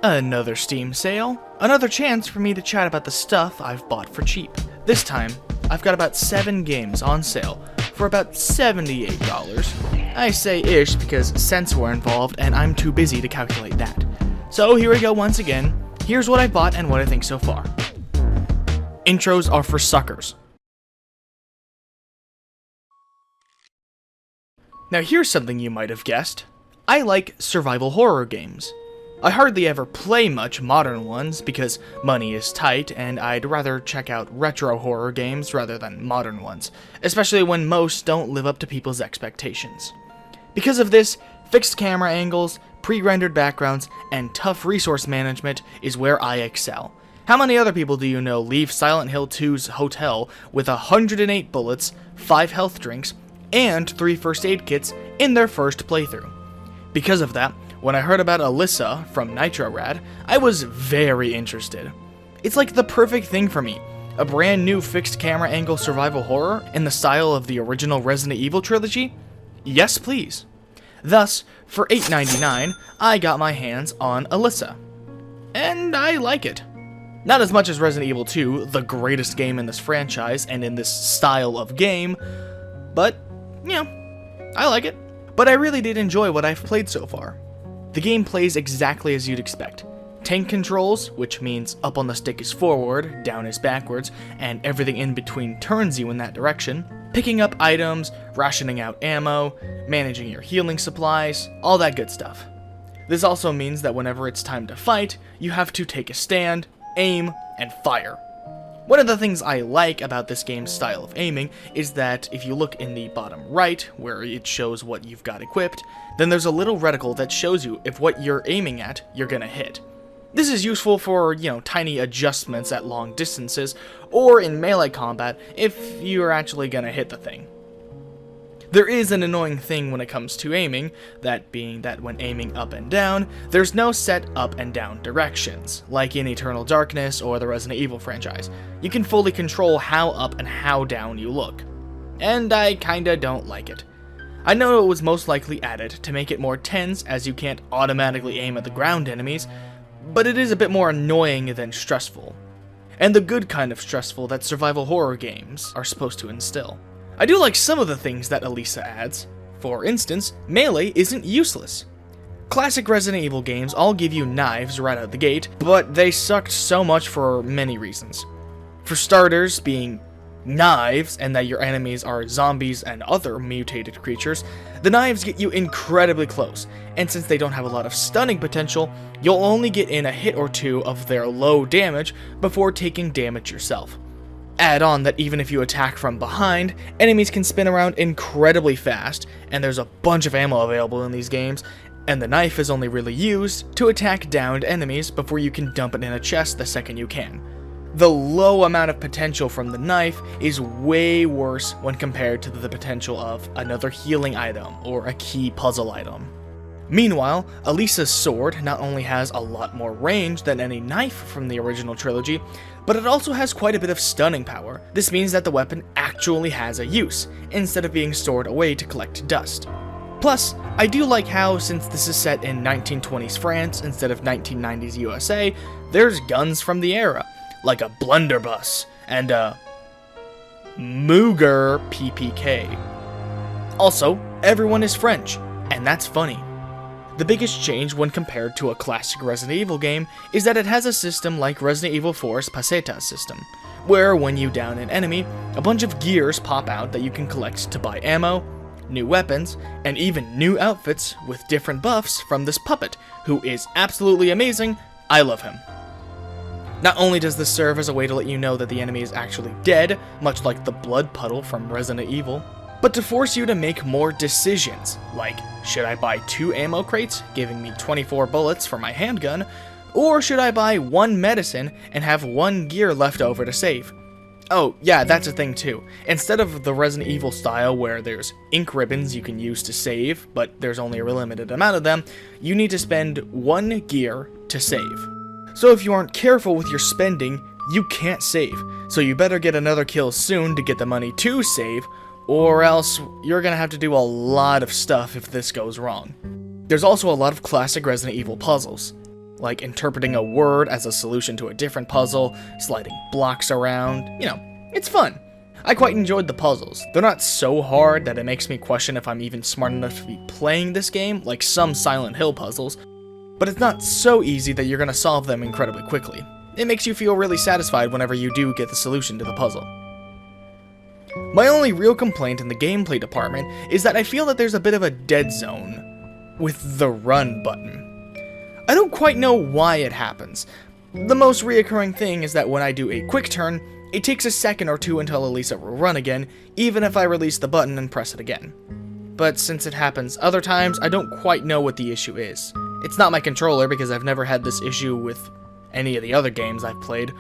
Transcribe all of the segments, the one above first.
Another Steam sale, another chance for me to chat about the stuff I've bought for cheap. This time, I've got about 7 games on sale for about $78. I say ish because cents were involved and I'm too busy to calculate that. So here we go once again, here's what I bought and what I think so far. Intros are for suckers. Now here's something you might have guessed. I like survival horror games. I hardly ever play much modern ones because money is tight and I'd rather check out retro horror games rather than modern ones, especially when most don't live up to people's expectations. Because of this, fixed camera angles, pre-rendered backgrounds, and tough resource management is where I excel. How many other people do you know leave Silent Hill 2's hotel with 108 bullets, 5 health drinks, and 3 first aid kits in their first playthrough? Because of that, when I heard about Alyssa from Nitrorad, I was very interested. It's like the perfect thing for me. A brand new fixed camera angle survival horror in the style of the original Resident Evil trilogy? Yes please. Thus, for $8.99, I got my hands on Alyssa. And I like it. Not as much as Resident Evil 2, the greatest game in this franchise and in this style of game, but, I like it. But I really did enjoy what I've played so far. The game plays exactly as you'd expect. Tank controls, which means up on the stick is forward, down is backwards, and everything in between turns you in that direction. Picking up items, rationing out ammo, managing your healing supplies, all that good stuff. This also means that whenever it's time to fight, you have to take a stand, aim, and fire. One of the things I like about this game's style of aiming is that if you look in the bottom right, where it shows what you've got equipped, then there's a little reticle that shows you if what you're aiming at, you're gonna hit. This is useful for, tiny adjustments at long distances, or in melee combat if you're actually gonna hit the thing. There is an annoying thing when it comes to aiming, that being that when aiming up and down, there's no set up and down directions, like in Eternal Darkness or the Resident Evil franchise. You can fully control how up and how down you look. And I kinda don't like it. I know it was most likely added to make it more tense as you can't automatically aim at the ground enemies, but it is a bit more annoying than stressful. And the good kind of stressful that survival horror games are supposed to instill. I do like some of the things that Alyssa adds. For instance, melee isn't useless. Classic Resident Evil games all give you knives right out the gate, but they sucked so much for many reasons. For starters, being knives and that your enemies are zombies and other mutated creatures, the knives get you incredibly close, and since they don't have a lot of stunning potential, you'll only get in a hit or two of their low damage before taking damage yourself. Add on that even if you attack from behind, enemies can spin around incredibly fast, and there's a bunch of ammo available in these games, and the knife is only really used to attack downed enemies before you can dump it in a chest the second you can. The low amount of potential from the knife is way worse when compared to the potential of another healing item or a key puzzle item. Meanwhile, Alyssa's sword not only has a lot more range than any knife from the original trilogy, but it also has quite a bit of stunning power. This means that the weapon actually has a use, instead of being stored away to collect dust. Plus, I do like how, since this is set in 1920s France instead of 1990s USA, there's guns from the era, like a blunderbuss and a Mooger PPK. Also, everyone is French, and that's funny. The biggest change when compared to a classic Resident Evil game is that it has a system like Resident Evil 4's Pesetas system, where when you down an enemy, a bunch of gears pop out that you can collect to buy ammo, new weapons, and even new outfits with different buffs from this puppet, who is absolutely amazing. I love him. Not only does this serve as a way to let you know that the enemy is actually dead, much like the blood puddle from Resident Evil, but to force you to make more decisions, like, should I buy 2 ammo crates, giving me 24 bullets for my handgun, or should I buy 1 medicine and have 1 gear left over to save? Oh, yeah, that's a thing too. Instead of the Resident Evil style where there's ink ribbons you can use to save, but there's only a limited amount of them, you need to spend 1 gear to save. So if you aren't careful with your spending, you can't save, so you better get another kill soon to get the money to save, or else you're gonna have to do a lot of stuff if this goes wrong. There's also a lot of classic Resident Evil puzzles. like interpreting a word as a solution to a different puzzle, sliding blocks around, it's fun. I quite enjoyed the puzzles. They're not so hard that it makes me question if I'm even smart enough to be playing this game, like some Silent Hill puzzles, but it's not so easy that you're going to solve them incredibly quickly. It makes you feel really satisfied whenever you do get the solution to the puzzle. My only real complaint in the gameplay department is that I feel that there's a bit of a dead zone with the run button. I don't quite know why it happens. The most reoccurring thing is that when I do a quick turn, it takes a second or two until Elisa will run again, even if I release the button and press it again. But since it happens other times, I don't quite know what the issue is. It's not my controller because I've never had this issue with any of the other games I've played,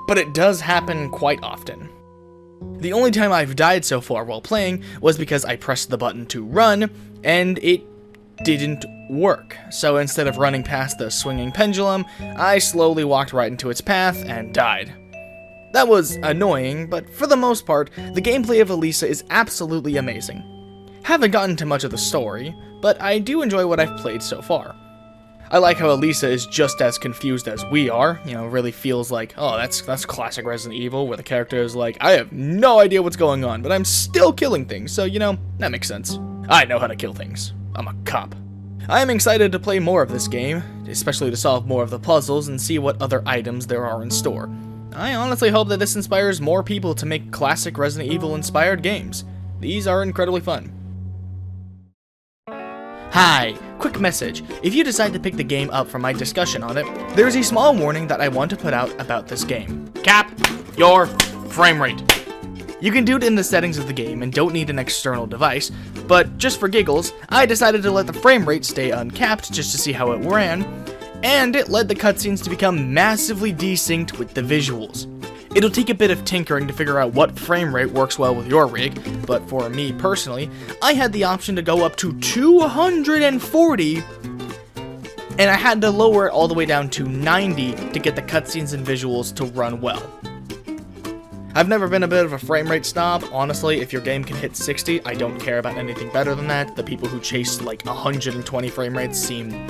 but it does happen quite often. The only time I've died so far while playing was because I pressed the button to run, and it didn't work. So instead of running past the swinging pendulum, I slowly walked right into its path and died. That was annoying, but for the most part, the gameplay of Elisa is absolutely amazing. Haven't gotten to much of the story, but I do enjoy what I've played so far. I like how Elisa is just as confused as we are, really feels like, oh, that's classic Resident Evil, where the character is like, I have no idea what's going on, but I'm still killing things, so, that makes sense. I know how to kill things. I'm a cop. I am excited to play more of this game, especially to solve more of the puzzles and see what other items there are in store. I honestly hope that this inspires more people to make classic Resident Evil inspired games. These are incredibly fun. Hi, quick message. If you decide to pick the game up from my discussion on it, there's a small warning that I want to put out about this game. Cap your frame rate. You can do it in the settings of the game and don't need an external device, but just for giggles, I decided to let the frame rate stay uncapped just to see how it ran, and it led the cutscenes to become massively desynced with the visuals. It'll take a bit of tinkering to figure out what frame rate works well with your rig, but for me personally, I had the option to go up to 240, and I had to lower it all the way down to 90 to get the cutscenes and visuals to run well. I've never been a bit of a frame rate snob. Honestly, if your game can hit 60, I don't care about anything better than that. The people who chase like 120 frame rates seem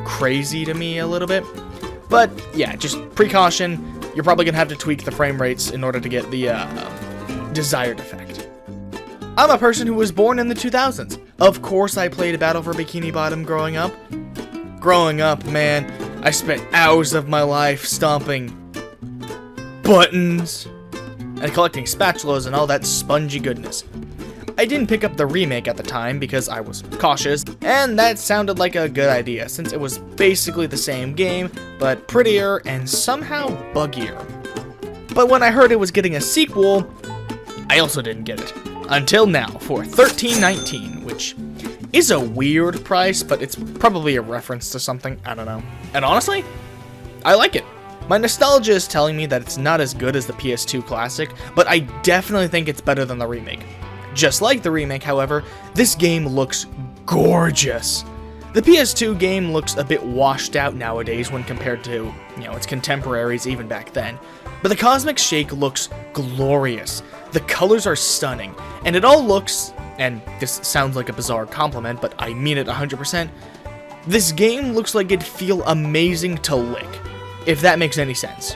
crazy to me a little bit. But yeah, just precaution. You're probably gonna have to tweak the frame rates in order to get the desired effect. I'm a person who was born in the 2000s. Of course I played Battle for Bikini Bottom growing up. Growing up, man, I spent hours of my life stomping buttons and collecting spatulas and all that spongy goodness. I didn't pick up the remake at the time because I was cautious, and that sounded like a good idea since it was basically the same game, but prettier and somehow buggier. But when I heard it was getting a sequel, I also didn't get it. Until now, for $13.19, which is a weird price, but it's probably a reference to something, I don't know. And honestly, I like it. My nostalgia is telling me that it's not as good as the PS2 classic, but I definitely think it's better than the remake. Just like the remake, however, this game looks gorgeous. The PS2 game looks a bit washed out nowadays when compared to, its contemporaries even back then. But the Cosmic Shake looks glorious. The colors are stunning, and it all looks, and this sounds like a bizarre compliment, but I mean it 100%, this game looks like it'd feel amazing to lick, if that makes any sense.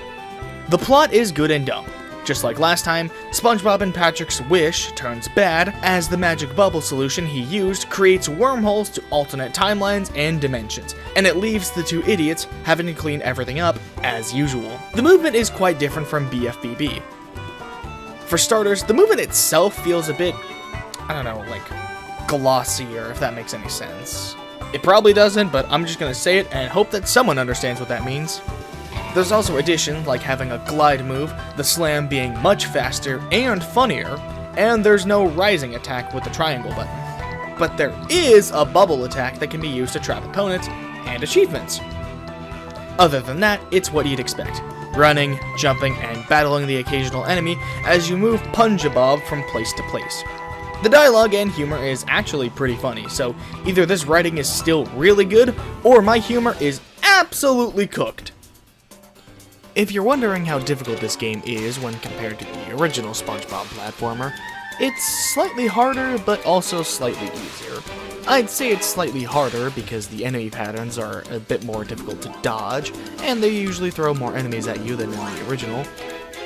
The plot is good and dumb. Just like last time, SpongeBob and Patrick's wish turns bad as the magic bubble solution he used creates wormholes to alternate timelines and dimensions, and it leaves the two idiots having to clean everything up as usual. The movement is quite different from BFBB. For starters, the movement itself feels a bit, like glossier, if that makes any sense. It probably doesn't, but I'm just gonna say it and hope that someone understands what that means. There's also additions like having a glide move, the slam being much faster and funnier, and there's no rising attack with the triangle button. But there is a bubble attack that can be used to trap opponents and achievements. Other than that, it's what you'd expect. Running, jumping, and battling the occasional enemy as you move Punjabob from place to place. The dialogue and humor is actually pretty funny, so either this writing is still really good, or my humor is absolutely cooked. If you're wondering how difficult this game is when compared to the original SpongeBob platformer, It's slightly harder, but also slightly easier. I'd say it's slightly harder because the enemy patterns are a bit more difficult to dodge, and they usually throw more enemies at you than in the original.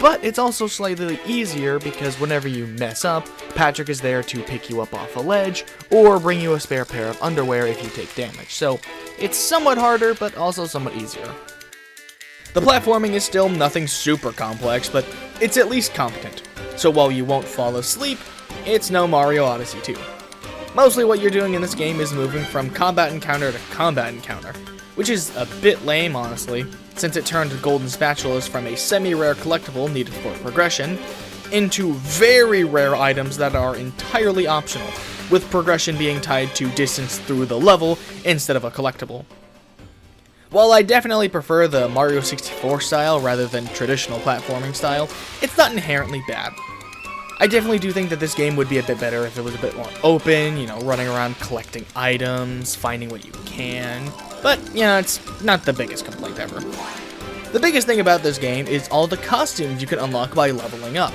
But it's also slightly easier because whenever you mess up, Patrick is there to pick you up off a ledge, or bring you a spare pair of underwear if you take damage. So it's somewhat harder, but also somewhat easier. The platforming is still nothing super complex, but it's at least competent. So while you won't fall asleep, it's no Mario Odyssey 2. Mostly what you're doing in this game is moving from combat encounter to combat encounter, which is a bit lame, honestly, since it turned golden spatulas from a semi-rare collectible needed for progression into very rare items that are entirely optional, with progression being tied to distance through the level instead of a collectible. While I definitely prefer the Mario 64 style rather than traditional platforming style, it's not inherently bad. I definitely do think that this game would be a bit better if it was a bit more open, running around collecting items, finding what you can, but, it's not the biggest complaint ever. The biggest thing about this game is all the costumes you can unlock by leveling up.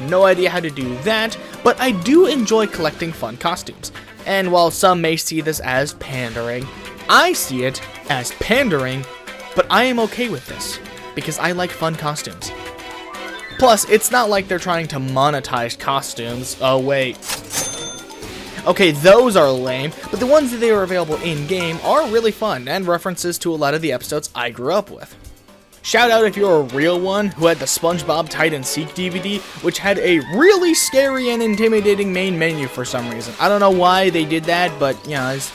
No idea how to do that, but I do enjoy collecting fun costumes, and while some may see this as pandering, I see it as pandering, but I am okay with this, because I like fun costumes. Plus, it's not like they're trying to monetize costumes. Oh, wait. Okay, those are lame, but the ones that are available in-game are really fun, and references to a lot of the episodes I grew up with. Shout out if you're a real one who had the SpongeBob Hide and Seek DVD, which had a really scary and intimidating main menu for some reason. I don't know why they did that, but, it's...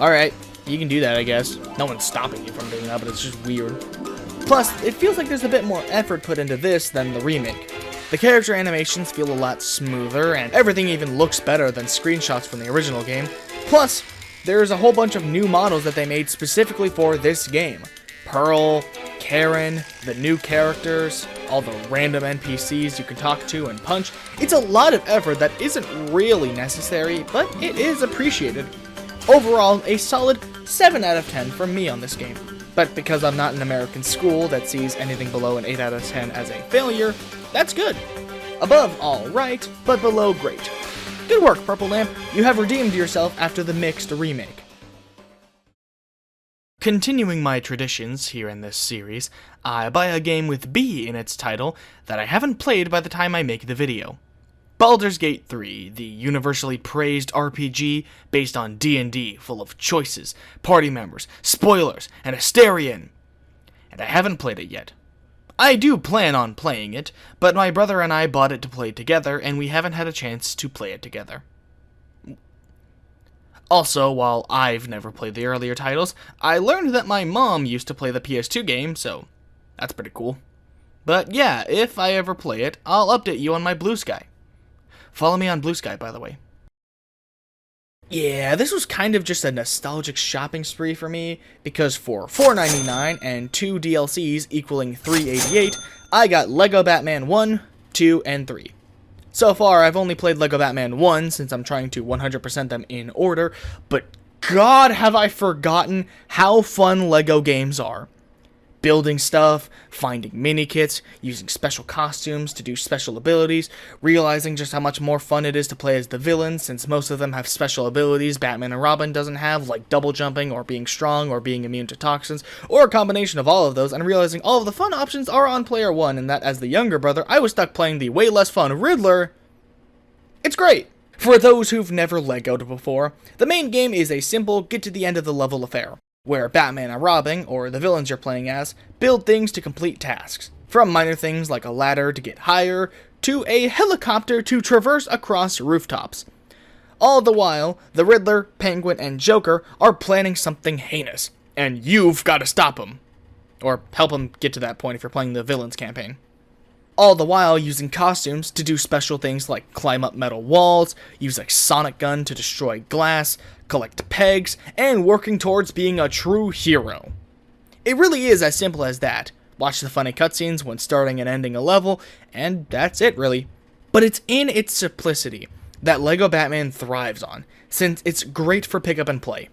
Alright, you can do that, I guess. No one's stopping you from doing that, but it's just weird. Plus, it feels like there's a bit more effort put into this than the remake. The character animations feel a lot smoother, and everything even looks better than screenshots from the original game. Plus, there's a whole bunch of new models that they made specifically for this game. Pearl, Karen, the new characters, all the random NPCs you can talk to and punch. It's a lot of effort that isn't really necessary, but it is appreciated. Overall, a solid 7 out of 10 from me on this game. But because I'm not an American school that sees anything below an 8 out of 10 as a failure, that's good. Above all right, but below great. Good work, Purple Lamp. You have redeemed yourself after the mixed remake. Continuing my traditions here in this series, I buy a game with B in its title that I haven't played by the time I make the video. Baldur's Gate 3, the universally praised RPG based on D&D, full of choices, party members, spoilers, and hysteria. And I haven't played it yet. I do plan on playing it, but my brother and I bought it to play together, and we haven't had a chance to play it together. Also, while I've never played the earlier titles, I learned that my mom used to play the PS2 game, so that's pretty cool. But yeah, if I ever play it, I'll update you on my Blue Sky. Follow me on Blue Sky, by the way. Yeah, this was kind of just a nostalgic shopping spree for me, because for $4.99 and 2 DLCs equaling $3.88, I got LEGO Batman 1, 2, and 3. So far, I've only played LEGO Batman 1 since I'm trying to 100% them in order, but God have I forgotten how fun LEGO games are. Building stuff, finding mini-kits, using special costumes to do special abilities, realizing just how much more fun it is to play as the villains, since most of them have special abilities Batman and Robin doesn't have, like double jumping, or being strong, or being immune to toxins, or a combination of all of those, and realizing all of the fun options are on Player 1, and that as the younger brother, I was stuck playing the way less fun Riddler. It's great! For those who've never LEGO'd before, the main game is a simple get-to-the-end-of-the-level affair, where Batman and Robin, or the villains you're playing as, build things to complete tasks, from minor things like a ladder to get higher, to a helicopter to traverse across rooftops. All the while, the Riddler, Penguin, and Joker are planning something heinous, and you've got to stop them. Or help them get to that point if you're playing the villains campaign. All the while using costumes to do special things like climb up metal walls, use a sonic gun to destroy glass, collect pegs, and working towards being a true hero. It really is as simple as that. Watch the funny cutscenes when starting and ending a level, and that's it really. But it's in its simplicity that LEGO Batman thrives on, since it's great for pick up and play.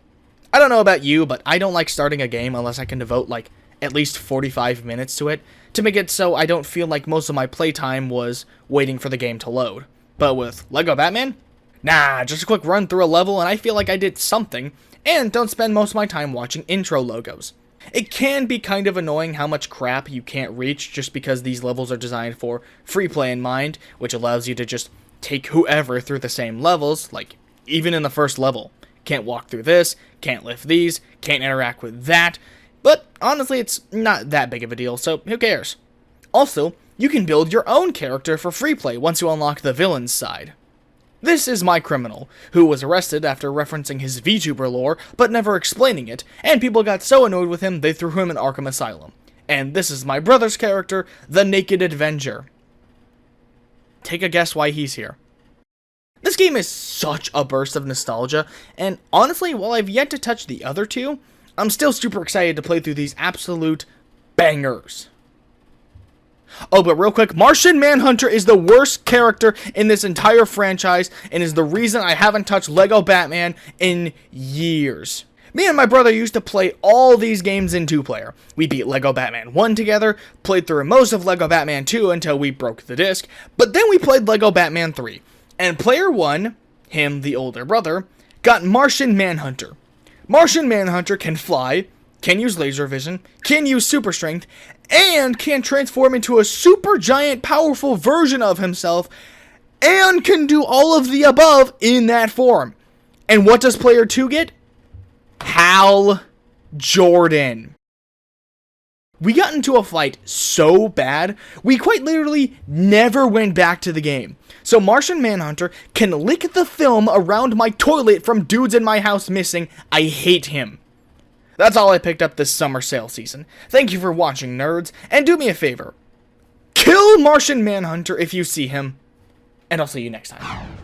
I don't know about you, but I don't like starting a game unless I can devote at least 45 minutes to it, to make it so I don't feel like most of my playtime was waiting for the game to load. But with Lego Batman? Nah, just a quick run through a level and I feel like I did something, and don't spend most of my time watching intro logos. It can be kind of annoying how much crap you can't reach just because these levels are designed for free play in mind, which allows you to just take whoever through the same levels, like even in the first level. Can't walk through this, can't lift these, can't interact with that, but honestly it's not that big of a deal, so who cares? Also, you can build your own character for free play once you unlock the villain's side. This is my criminal, who was arrested after referencing his VTuber lore, but never explaining it, and people got so annoyed with him they threw him in Arkham Asylum. And this is my brother's character, the Naked Avenger. Take a guess why he's here. This game is such a burst of nostalgia, and honestly, while I've yet to touch the other two, I'm still super excited to play through these absolute bangers. Oh, but real quick, Martian Manhunter is the worst character in this entire franchise and is the reason I haven't touched Lego Batman in years. Me and my brother used to play all these games in 2-player. We beat Lego Batman 1 together, played through most of Lego Batman 2 until we broke the disc, but then we played Lego Batman 3. And player 1, him, the older brother, got Martian Manhunter. Martian Manhunter can fly, can use laser vision, can use super strength, and can transform into a super giant powerful version of himself, and can do all of the above in that form. And what does player 2 get? Hal Jordan. We got into a fight so bad, we quite literally never went back to the game. So Martian Manhunter can lick the film around my toilet from dudes in my house missing. I hate him. That's all I picked up this summer sale season. Thank you for watching, nerds, and do me a favor. Kill Martian Manhunter if you see him, and I'll see you next time.